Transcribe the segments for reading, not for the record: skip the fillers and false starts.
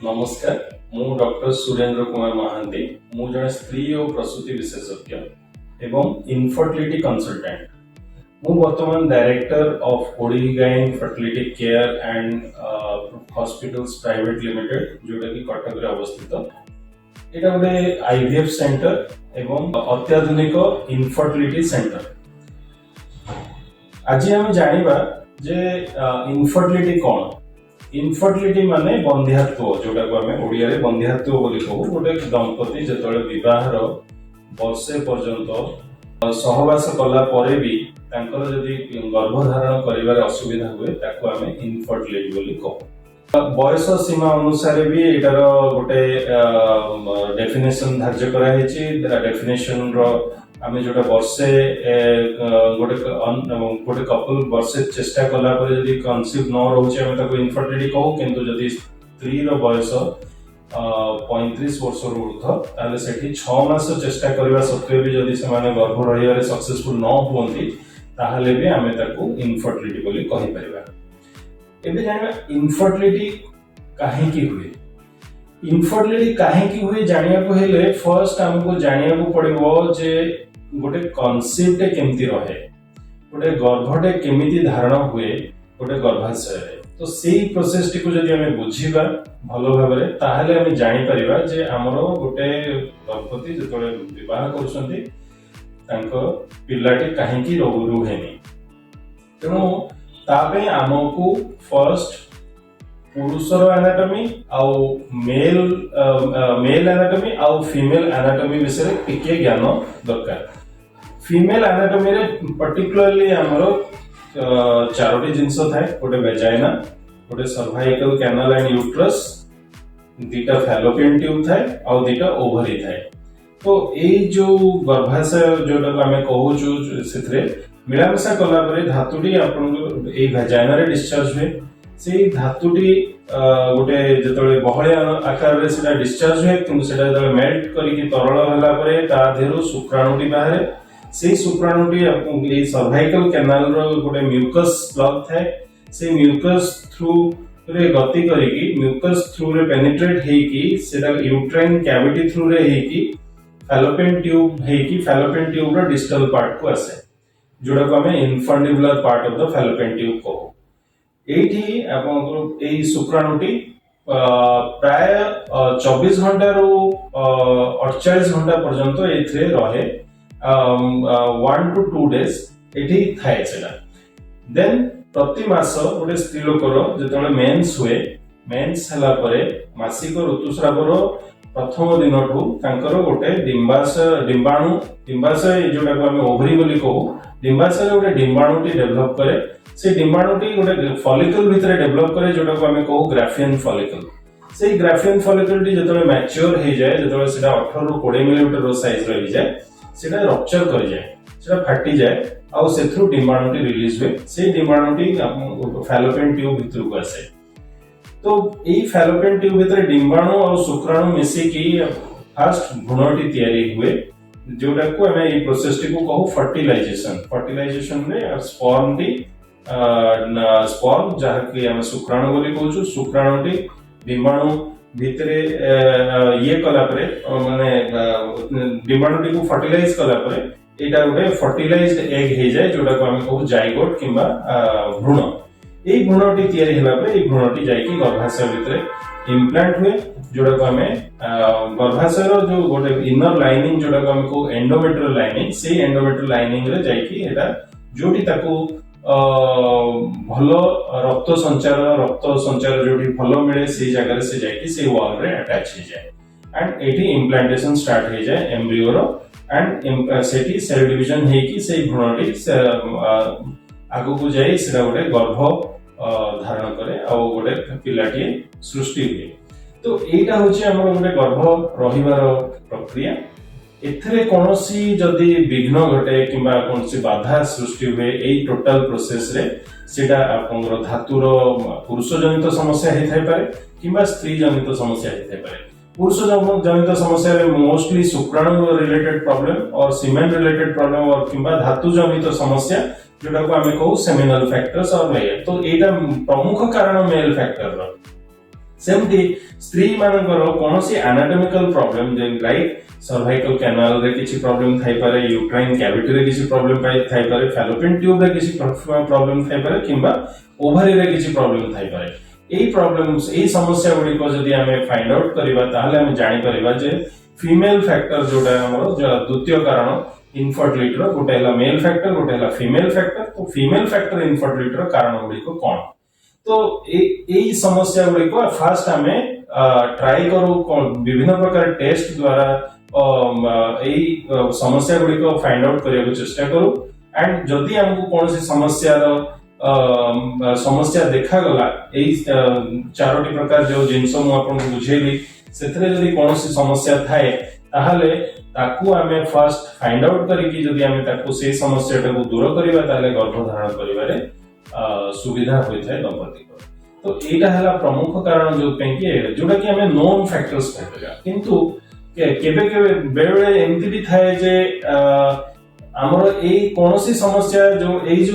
नमस्कार मु डॉक्टर सुरेंद्र कुमार महांती मु जने स्त्री और प्रसूति विशेषज्ञ एवं इनफर्टिलिटी कंसल्टेंट मु वर्तमान director of Odigyne fertility care and hospitals private limited जोटा कि कटक रे अवस्थित एटा गोटे आईवीएफ सेंटर एवं अत्याधुनिक इनफर्टिलिटी सेंटर। आज हम जानिबा जे इनफर्टिलिटी कौन। इनफर्टिलिटी माने बंध्यात्व जोटा को हमें ओडिया रे बंध्यात्व बोली कहू। गोटे दंपति जेतळे विवाहर वर्षे पर्यंत सहवास कला परे भी तांकर जदि गर्भधारण करिवार असुविधा हुए ताको हमें इनफर्टिलिटी बोली कहू। बयस सीमा अनुसार भी एटार गोटे डेफिनेशन धार्य करा हेछि। डेफिनेशन रो आमे जोटा वर्षे गोटे कपल वर्षे चेष्टा कला पर यदि कन्सीव न रहउचे आमे ताको इनफर्टिलिटी कहू। किंतु यदि स्त्री रो बयस 35 वर्ष रो ऊर्ध्व ताले सेठी 6 मास चेष्टा करबा सत्वे भी यदि समाने गर्भ रहिबारे सक्सेसफुल न होंती ताहले भी आमे ताको इनफर्टिलिटी बोली कहि परिबा। एबे जानिबा इनफर्टिलिटी काहे की हुए। इनफर्टिलिटी काहे की हुए जानिया को हेले फर्स्ट हमको जानिया को पड़िबो जे गोटे कन्सेप्ट केमती रहे, गोटे गर्भटे केमिति धारण हुए गोटे गर्भाशय रे। तो सेही प्रोसेस टिको जदि हमें बुझिबा भलो भाबरे ताहले हमें जानि परिबा जे हमरो गोटे दंपति जेतले विवाह करछन्ती तांको पिल्लाटी काहे की रुहेनी। तेणु तापे हमको फर्स्ट पुरुषर एनाटॉमी आउ मेल एनाटॉमी आउ फीमेल एनाटॉमी विषय टिके ज्ञान दरकार। फीमेल एनाटॉमी रे पर्टिकुलरली हमरो चारोटी जिंस थाए। गोटे वेजाइना, गोटे सर्वाइकल कैनाल एंड यूट्रस, दीटा फैलोपियन ट्यूब थाए आउ दीटा ओवरी थाए। तो ए जो गर्भाशय जोटा हमें कहूछु सेथरे मिलामिशा कला परे धातुटी आपन ए वेजाइना रे डिस्चार्ज हुए। से धातुटी गोटे जेतले बहलिया आकार रे सेटा डिस्चार्ज हुए किंतु सेटा जेतले मेल्ट करिकि तरल होला परे ता देहरु शुक्राणुटी बाहरे। से शुक्राणुटी ए सर्वाइकल कैनाल रो गोटे म्यूकस प्लग थाए। से म्यूकस थ्रू रे गति करिकि म्यूकस थ्रू रे पेनिट्रेट हेकी सेटा यूट्राइन कैविटी थ्रू रे हेकी फैलोपियन ट्यूब हेकी फैलोपियन ट्यूब रो डिस्टल पार्ट को आसे जोडा को हमें infundibular part of the Fallopian tube कहू। एठी आपन एई शुक्राणुटी प्राय 24 घंटा रो 48 घंटा पर्यंत एथरे रहे। 1 to 2 days एठी थाए सेटा। देन प्रति मास गोटे स्त्री लोकर जेतले मेंस हुए, मेंस हला परे मासिक ऋतुस्रावर प्रथम दिनठू तांकर गोटे डिंबाशय जोटा को हम ओवरी बोली कहू। डिंबाशय गोटे डिंबाणुटी डेवलप करे। से डिंबाणुटी गोटे फॉलिकल भितरे डेवलप करे जोटा को हम कहू ग्राफियन फॉलिकल। से ग्राफियन फॉलिकल टी जेतले मैच्योर हे जाय, जेतले सेटा 18 ରୁ 20 मिलीमीटर रो साइज रही जाय, सेटा रप्चर कर जाय, सेटा फाटी जाय आ सेथरु डिंबाणुटी रिलीज हुए। से डिंबाणुटी फैलोपियन ट्यूब भितर को आसे। तो एई फैलोपियन ट्यूब भितर डिंबाणु और शुक्राणु मिसी की फर्स्ट भ्रूणटी तयारी हुए जोटा को हमें एई प्रोसेस टी को कहू फर्टिलाइजेशन। फर्टिलाइजेशन रे स्पर्म जहा कि हम शुक्राणु बोली कहू। शुक्राणुटी डिंबाणु भितरे ये कला परे माने डिंबाणुटी को फर्टिलाइज कला परे एटा गोटे फर्टिलाइज्ड एग हे जाय जोटा को हम कहू जाइगोट किंबा भ्रूण। एई भ्रूणटी तयारी हला परे एई भ्रूणटी जाय कि गर्भाशय भितरे इम्प्लांट हुए जोटा को हमें गर्भाशय रो जो गोटे इनर लाइनिंग जोटा को हम कहू एंडोमेट्रियल लाइनिंग। से एंडोमेट्रियल लाइनिंग रे जाय कि एटा जोटी ताको भलो रक्त संचार जोटी भलो मिले से जगह रे से जाय कि से वॉल रे अटैच हे जाय एंड एटी इम्प्लांटेशन स्टार्ट हे जाय एम्ब्रियो रो एंड सेटी सेल डिवीजन हे कि से भ्रूणटी आगु को जाई सेटा गोटे गर्भ धारण करे आ गोटे पिलाटी सृष्टि हुए। तो एटा होचे हमर गोटे गर्भ रहिबार प्रक्रिया। एथरे कोनोसी जदि विघ्न घटे किंबा कोनोसी बाधा सृष्टि हुए एई टोटल प्रोसेस रे सेटा आपनर धातुर पुरुष जनित समस्या हे थाई पारे किंबा स्त्री जनित समस्या हे थाई पारे। पुरुष जनित समस्या रे मोस्टली शुक्राणु रिलेटेड प्रॉब्लम और सीमेन रिलेटेड प्रॉब्लम और किंबा धातु जनित समस्या जोटा को हमें कहू सेमिनल फैक्टर्स और मेल। तो एटा प्रमुख कारण मेल फैक्टर रो। सेमती स्त्री मानकर कौन सी anatomical problem like cervical canal रे किसी प्रॉब्लम थाई पारे, यूट्राइन कैविटी रे किसी प्रॉब्लम थाई पारे, फैलोपियन ट्यूब रे किसी प्रॉब्लम थाई पारे किंबा ओवरी रे किसी प्रॉब्लम थाई पारे। एई प्रॉब्लम्स एई समस्या गुडी को जदी हमें फाइंड आउट करबा ताहले हम जानि परबा जे फीमेल फैक्टर जोटा हमरो द्वितीय कारण इनफर्टिलिटी रो गोटे हला मेल फैक्टर गोटे हला फीमेल फैक्टर। तो फीमेल फैक्टर इनफर्टिलिटी रो कारण गुडी को कोन, तो एई समस्या गुडी को फर्स्ट हमें ट्राई करू विभिन्न प्रकार टेस्ट द्वारा एई समस्या गुडी को फाइंड आउट करिया को चेष्टा करू। एंड जदी हमको कौन सी समस्या देखा गला एई चारोटी प्रकार जो जिंस मु आपन को बुझेली सेथरे जदी कौन सी समस्या थाए ताहले ताकू हमें फर्स्ट फाइंड आउट करिकि जदी हमें ताकू से समस्या को दूर करिबा ताहले गर्भधारण करिबारे सुविधा होई थाए दंपति को। तो एटा हला प्रमुख कारण जो पेंकी जोटा कि हमें नोन फैक्टर्स कहबा, किंतु केबे केबे बेले एमती भी थाए जे हमर एई कोनोसी समस्या जो एई जो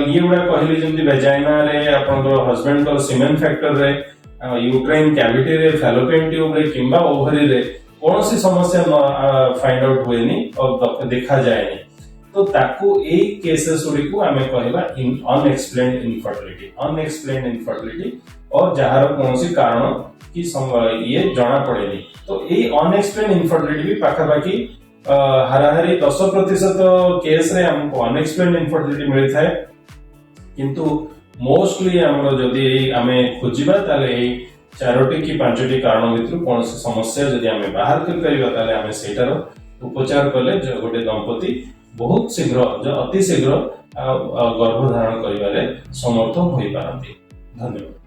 ये गुडा कहली जेमती वेजाइना रे आपन हस्बैंड को सीमेन फैक्टर रे, यूट्राइन कैविटी रे, फैलोपियन ट्यूब रे किंबा ओवरी रे कोनोसी समस्या फाइंड आउट होएनी और देखा जाएनी, तो ताकू एई केसेस गुडी को हमें कहबा अनएक्सप्लेन्ड इनफर्टिलिटी और जहार कोनोसी कारण कि ये जणा पड़ेनी। तो एई अनएक्सप्लेन्ड इनफर्टिलिटी भी पाखापाखी हाराहारी 10% केस रे हमको अनएक्सप्लेन्ड इनफर्टिलिटी मिली थाए, किंतु मोस्टली हमरो जदी हमें खोजिबा ताले एई चारोटी की पांचटी कारण भितर कौन सी समस्या जदी हमें बाहर कर परिबा ताले हमें सेटार उपचार कले गोटे दंपति बहुत शीघ्र अति शीघ्र गर्भधारण करिबारे समर्थ होई पारंती। धन्यवाद।